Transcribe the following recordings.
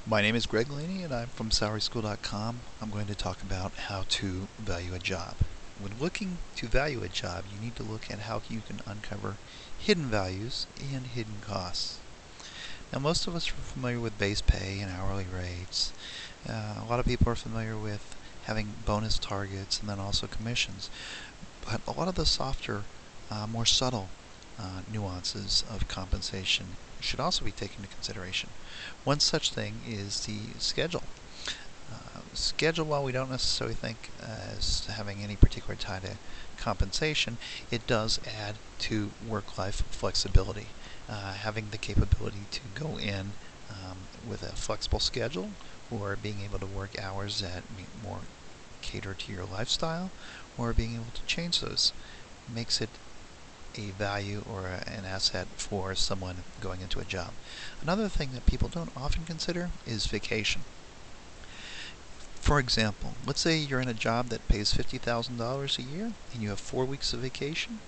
My name is Greg Laney and I'm from SalarySchool.com. I'm going to talk about how to value a job. When looking to value a job, you need to look at how you can uncover hidden values and hidden costs. Now, most of us are familiar with base pay and hourly rates. A lot of people are familiar with having bonus targets and then also commissions. But a lot of the softer, more subtle nuances of compensation should also be taken into consideration. One such thing is the schedule. Schedule, while we don't necessarily think as having any particular tie to compensation, it does add to work-life flexibility. Having the capability to go in with a flexible schedule, or being able to work hours that more cater to your lifestyle, or being able to change those, makes it a value or an asset for someone going into a job. Another thing that people don't often consider is vacation. For example, let's say you're in a job that pays $50,000 a year and you have 4 weeks of vacation,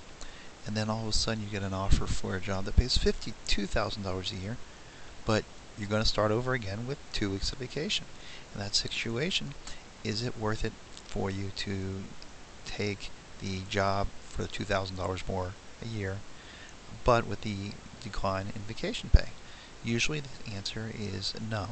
and then all of a sudden you get an offer for a job that pays $52,000 a year, but you're going to start over again with 2 weeks of vacation. In that situation, is it worth it for you to take the job for the $2,000 more a year, but with the decline in vacation pay? Usually the answer is no.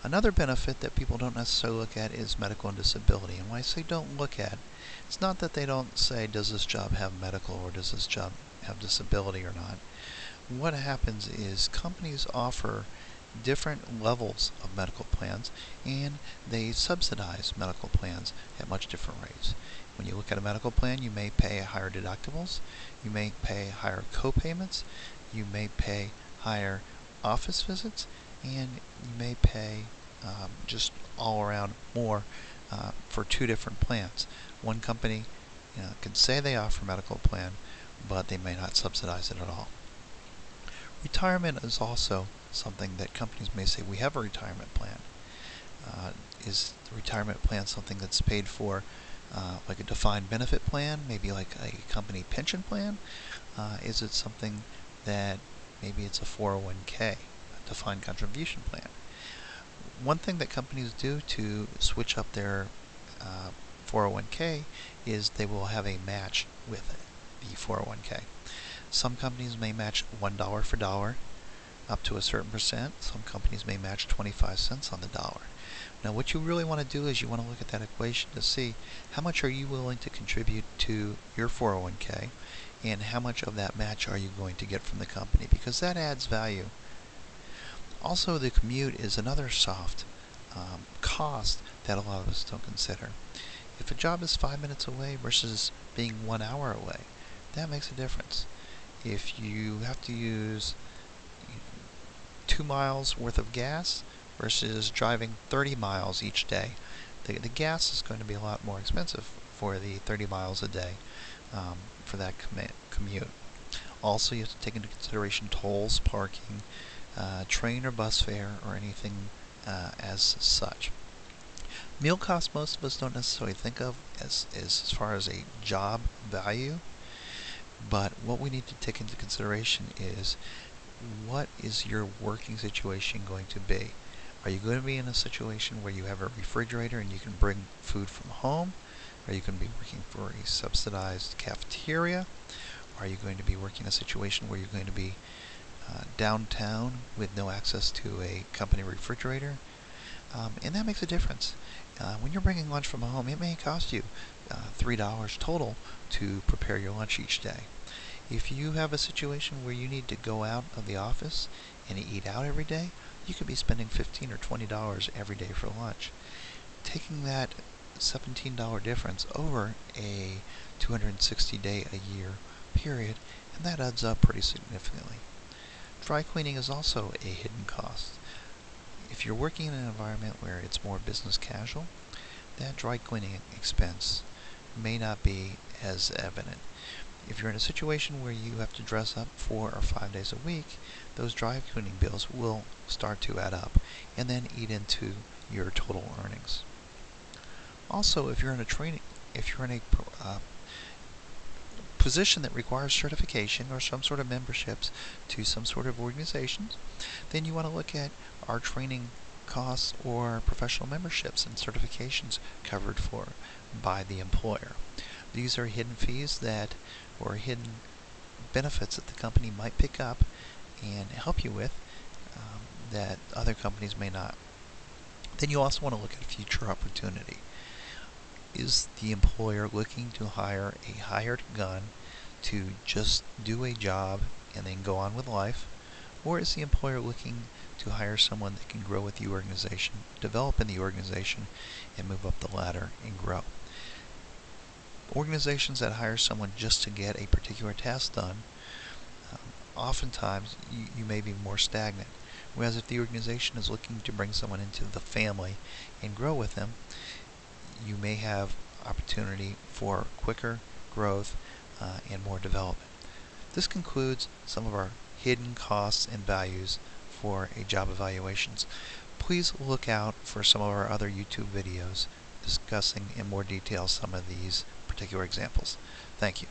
Another benefit that people don't necessarily look at is medical and disability. And when I say don't look at, it's not that they don't say, does this job have medical or does this job have disability or not. What happens is companies offer different levels of medical plans, and they subsidize medical plans at much different rates. When you look at a medical plan, you may pay higher deductibles, you may pay higher co-payments, you may pay higher office visits, and you may pay just all around more for two different plans. One company can say they offer a medical plan, but they may not subsidize it at all. Retirement is also something that companies may say, we have a retirement plan. Is the retirement plan something that's paid for like a defined benefit plan, maybe like a company pension plan? Is it something that maybe it's a 401k, a defined contribution plan? One thing that companies do to switch up their 401k is they will have a match with the 401k. Some companies may match $1 for dollar up to a certain percent. Some companies may match 25 cents on the dollar. Now, what you really want to do is you want to look at that equation to see how much are you willing to contribute to your 401k, and how much of that match are you going to get from the company, because that adds value. Also, the commute is another soft cost that a lot of us don't consider. If a job is 5 minutes away versus being 1 hour away, that makes a difference. If you have to use 2 miles worth of gas versus driving 30 miles each day, the gas is going to be a lot more expensive for the 30 miles a day for that commute. Also, you have to take into consideration tolls, parking, train or bus fare, or anything as such. Meal costs most of us don't necessarily think of as far as a job value, but what we need to take into consideration is, what is your working situation going to be? Are you going to be in a situation where you have a refrigerator and you can bring food from home? Are you going to be working for a subsidized cafeteria? Are you going to be working in a situation where you're going to be downtown with no access to a company refrigerator? And that makes a difference. When you're bringing lunch from home, it may cost you $3 total to prepare your lunch each day. If you have a situation where you need to go out of the office and eat out every day, you could be spending $15 or $20 every day for lunch. Taking that $17 difference over a 260-day a year period, and that adds up pretty significantly. Dry cleaning is also a hidden cost. If you're working in an environment where it's more business casual, that dry cleaning expense may not be as evident. If you're in a situation where you have to dress up 4 or 5 days a week, those dry cleaning bills will start to add up and then eat into your total earnings. Also, if you're in a position that requires certification or some sort of memberships to some sort of organizations, then you want to look at our training costs or professional memberships and certifications covered for by the employer. These are hidden fees that, or hidden benefits that the company might pick up and help you with that other companies may not. Then you also want to look at future opportunity. Is the employer looking to hire a hired gun to just do a job and then go on with life? Or is the employer looking to hire someone that can grow with the organization, develop in the organization, and move up the ladder and grow? Organizations that hire someone just to get a particular task done, oftentimes you may be more stagnant. Whereas if the organization is looking to bring someone into the family and grow with them, you may have opportunity for quicker growth and more development. This concludes some of our hidden costs and values for a job evaluations. Please look out for some of our other YouTube videos discussing in more detail some of these particular examples. Thank you.